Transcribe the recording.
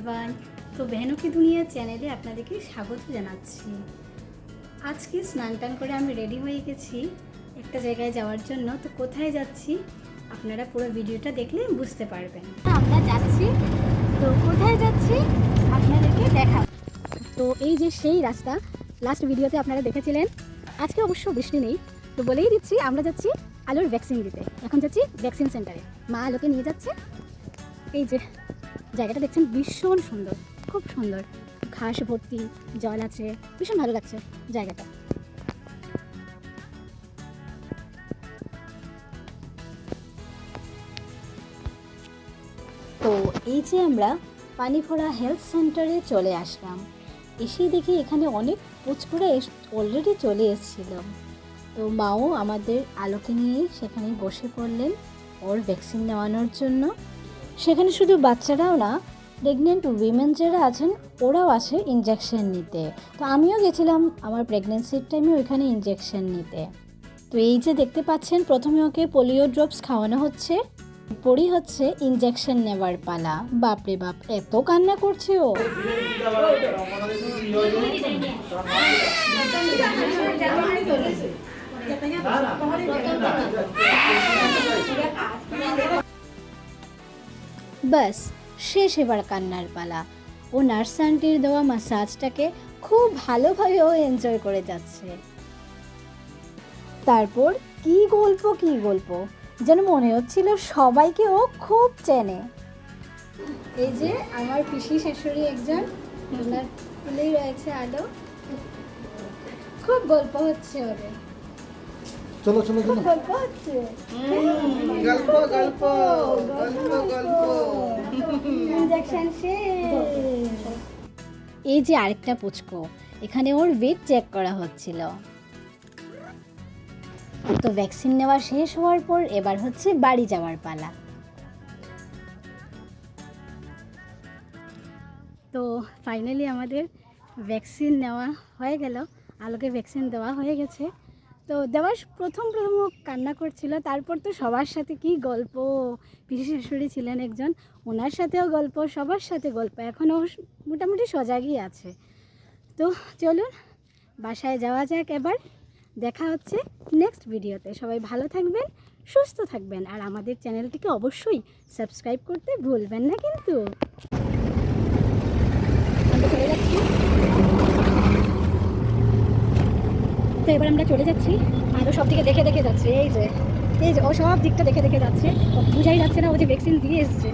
Everyone. তো বেহেনো কি দুনিয়া চ্যানেলে আপনাদেরকে স্বাগত জানাচ্ছি। আজকে স্নান টান করে আমি রেডি হয়ে গেছি একটা জায়গায় যাওয়ার জন্য। তো কোথায় যাচ্ছি আপনারা পুরো ভিডিওটা দেখলে বুঝতে পারবেন। আমরা যাচ্ছি, তো কোথায় যাচ্ছি আপনাদেরকে দেখাবো। তো এই যে সেই রাস্তা, লাস্ট ভিডিওতে আপনারা দেখেছিলেন। আজকে অবশ্য বৃষ্টি নেই, তো বলেই দিচ্ছি আমরা যাচ্ছি আলোর ভ্যাকসিন দিতে। এখন যাচ্ছি ভ্যাকসিন সেন্টারে, মা আলোকে নিয়ে যাচ্ছে। এই যে জায়গাটা দেখছেন ভীষণ সুন্দর, খুব সুন্দর, ঘাস ভর্তি, জল আছে, ভীষণ ভালো লাগছে জায়গাটা। তো এই যে আমরা পানিভরা হেলথ সেন্টারে চলে আসলাম। এসেই দেখি এখানে অনেক পুচকুরা অলরেডি চলে এসেছিল। তো মাও আমাদের আলোকে নিয়ে সেখানে বসে পড়লেন ওর ভ্যাকসিন নেওয়ানোর জন্য। সেখানে শুধু বাচ্চারাও না, প্রেগনেন্ট উইমেন যারা আছেন ওরাও আছে ইনজেকশন নিতে। তো আমিও গেছিলাম আমার প্রেগনেন্সির টাইমে ওইখানে ইনজেকশন নিতে। তো এই যে দেখতে পাচ্ছেন, প্রথমে ওকে পোলিও ড্রপস খাওয়ানো হচ্ছে, পরই হচ্ছে ইনজেকশন নেওয়ার পালা। বাপরে বাপ, এত কান্না করছে ও। বাস শেষ এবার কান্নার পালা। ও নার্স আন্টির দেওয়া মাসাজটাকে খুব ভালোভাবে ও এনজয় করে যাচ্ছে। তারপর কি গল্প যেন মনে হচ্ছিল সবাইকে ও খুব চেনে। এই যে আমার পিসি শাশুড়ি একজন, ওনার কুলেই রয়েছে আলো। খুব গল্প হচ্ছে ওদের। চলো চলো চলো, গল্প হচ্ছে, গল্প ইনজেকশন শেষ। এই যে আরেকটা পুচকো, এখানে ওর ওয়েট চেক করা হচ্ছিল। তো ভ্যাকসিন নেওয়া শেষ হওয়ার পর এবার হচ্ছে বাড়ি যাওয়ার পালা। তো ফাইনালি আমাদের ভ্যাকসিন নেওয়া হয়ে গেল, আলোকে ভ্যাকসিন দেওয়া হয়ে গেছে। তো দেওয়ার প্রথম ও কান্না করছিল, তারপর তো সবার সাথে কি গল্প। পিসি শাশুড়ি ছিলেন একজন, ওনার সাথেও গল্প, সবার সাথে গল্প। এখনও মোটামুটি সজাগই আছে। তো চলুন বাসায় যাওয়া যাক এবার। দেখা হচ্ছে নেক্সট ভিডিওতে। সবাই ভালো থাকবেন, সুস্থ থাকবেন, আর আমাদের চ্যানেলটিকে অবশ্যই সাবস্ক্রাইব করতে ভুলবেন না কিন্তু। তো এবার আমরা চলে যাচ্ছি, আরও সব দিকে দেখে দেখে যাচ্ছে। এই যে ও সব দিকটা দেখে দেখে যাচ্ছে, বুঝাই যাচ্ছে না ও যে ভ্যাকসিন দিয়ে এসছে।